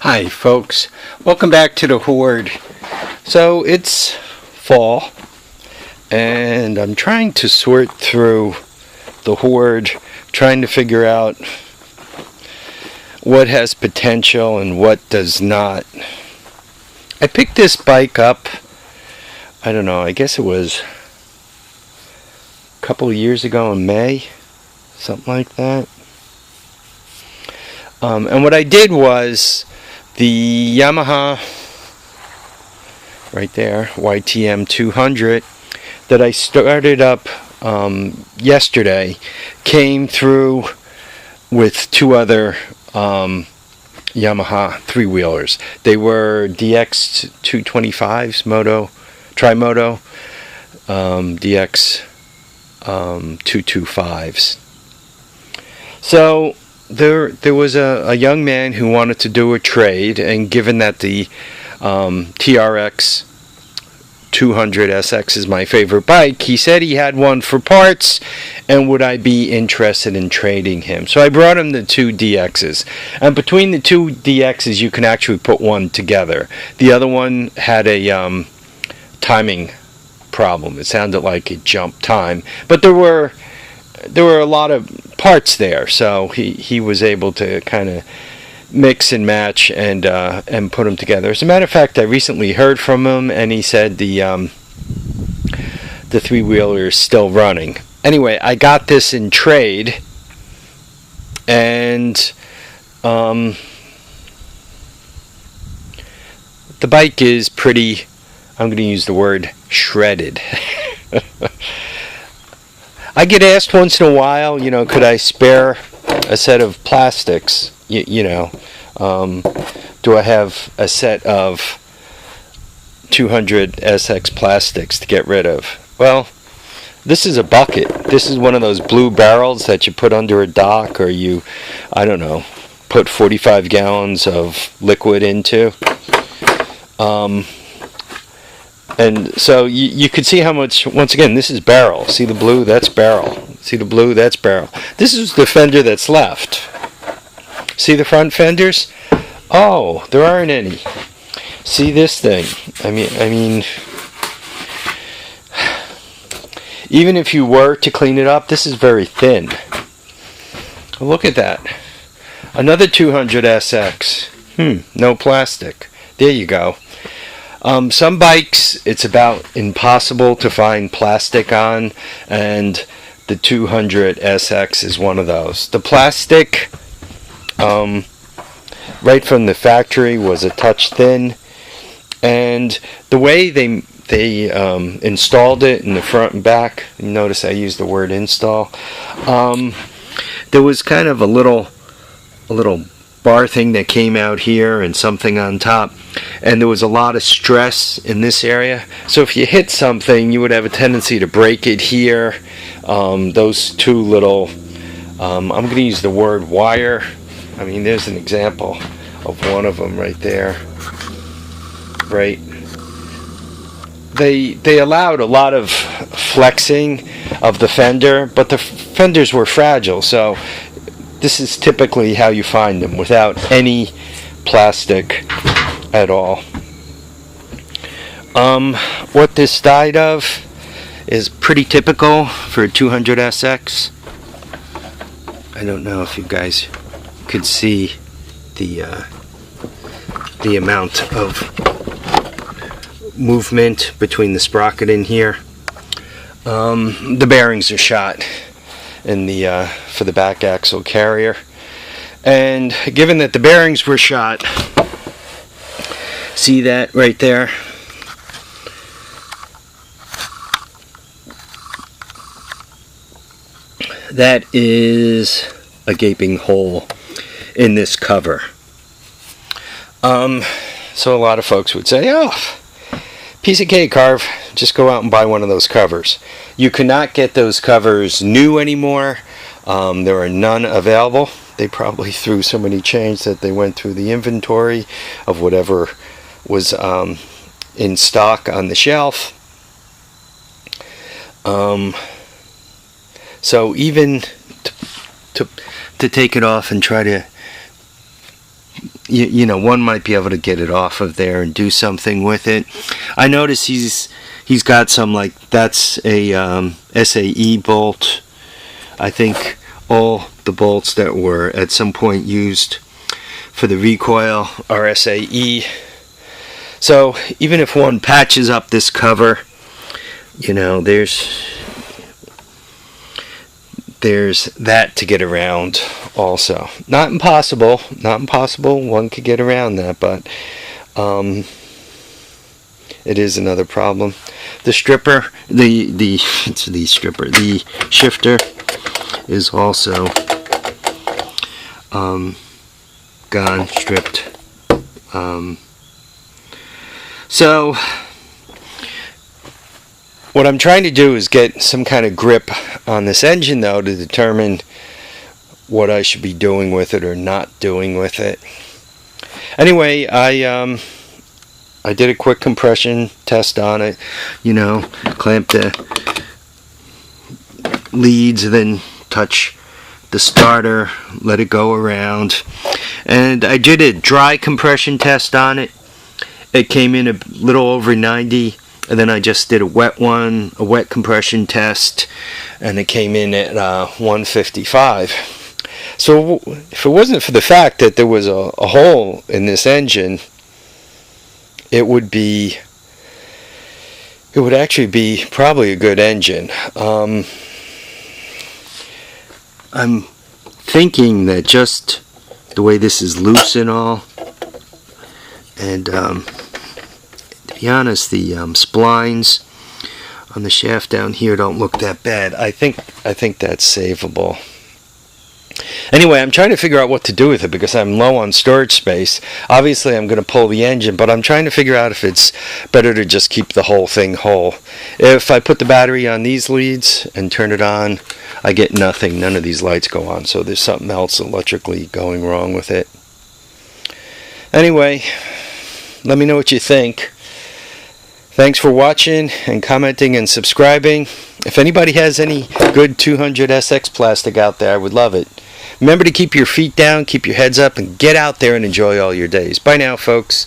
Hi folks, welcome back to the Hoard. So it's fall and I'm trying to sort through the Hoard, trying to figure out what has potential and what does not. I picked this bike up, I don't know, I guess it was a couple of years ago in May, something like that. And what I did was the Yamaha, right there, YTM 200, that I started up yesterday, came through with two other Yamaha three-wheelers. They were DX 225s, Tri-Moto, DX 225s. So there was a young man who wanted to do a trade, and given that the TRX200SX is my favorite bike, he said he had one for parts and would I be interested in trading him. So I brought him the two DXs, and between the two DXs you can actually put one together. The other one had a timing problem. It sounded like it jumped time, but there were a lot of parts there, so he was able to kind of mix and match and put them together. As a matter of fact, I recently heard from him, and he said the three-wheeler is still running. Anyway, I got this in trade, and the bike is pretty, I'm going to use the word shredded. I get asked once in a while, could I spare a set of plastics? Do I have a set of 200SX plastics to get rid of? Well, this is a bucket. This is one of those blue barrels that you put under a dock, or you, I don't know, put 45 gallons of liquid into. And so you could see how much, once again, this is barrel. See the blue? That's barrel. See the blue? That's barrel. This is the fender that's left. See the front fenders? Oh, there aren't any. See this thing? I mean, even if you were to clean it up, this is very thin. Look at that. Another 200SX. No plastic. There you go. Some bikes, it's about impossible to find plastic on, and the 200SX is one of those. The plastic, right from the factory, was a touch thin, and the way they installed it in the front and back, notice I used the word install, there was kind of a little bar thing that came out here and something on top, and there was a lot of stress in this area, so if you hit something you would have a tendency to break it here. Those two little, I'm going to use the word wire, there's an example of one of them right there, right? They allowed a lot of flexing of the fender, but the fenders were fragile, so this is typically how you find them, without any plastic at all. What this died of is pretty typical for a 200SX. I don't know if you guys could see the amount of movement between the sprocket in here. The bearings are shot in the for the back axle carrier, and given that the bearings were shot, see that right there, that is a gaping hole in this cover. So a lot of folks would say, oh, piece of cake, Harv, just go out and buy one of those covers. You cannot get those covers new anymore. There are none available. They probably threw so many change that they went through the inventory of whatever was in stock on the shelf. So even to take it off and try to you know, one might be able to get it off of there and do something with it. I notice he's got some, like, that's a SAE bolt. I think all the bolts that were at some point used for the recoil are SAE. So even if one patches up this cover, you know, there's that to get around also. Not impossible, one could get around that, but it is another problem. The stripper, the shifter is also gone, stripped. So what I'm trying to do is get some kind of grip on this engine, though, to determine what I should be doing with it or not doing with it. Anyway, I did a quick compression test on it. You know, clamp the leads, then touch the starter, let it go around. And I did a dry compression test on it. It came in a little over 90. And then I just did a wet compression test, and it came in at 155. So if it wasn't for the fact that there was a hole in this engine, it would actually be probably a good engine. I'm thinking that just the way this is loose and all, and to be honest, the splines on the shaft down here don't look that bad. I think that's savable. Anyway, I'm trying to figure out what to do with it because I'm low on storage space. Obviously, I'm going to pull the engine, but I'm trying to figure out if it's better to just keep the whole thing whole. If I put the battery on these leads and turn it on, I get nothing. None of these lights go on, so there's something else electrically going wrong with it. Anyway, let me know what you think. Thanks for watching and commenting and subscribing. If anybody has any good 200SX plastic out there, I would love it. Remember to keep your feet down, keep your heads up, and get out there and enjoy all your days. Bye now, folks.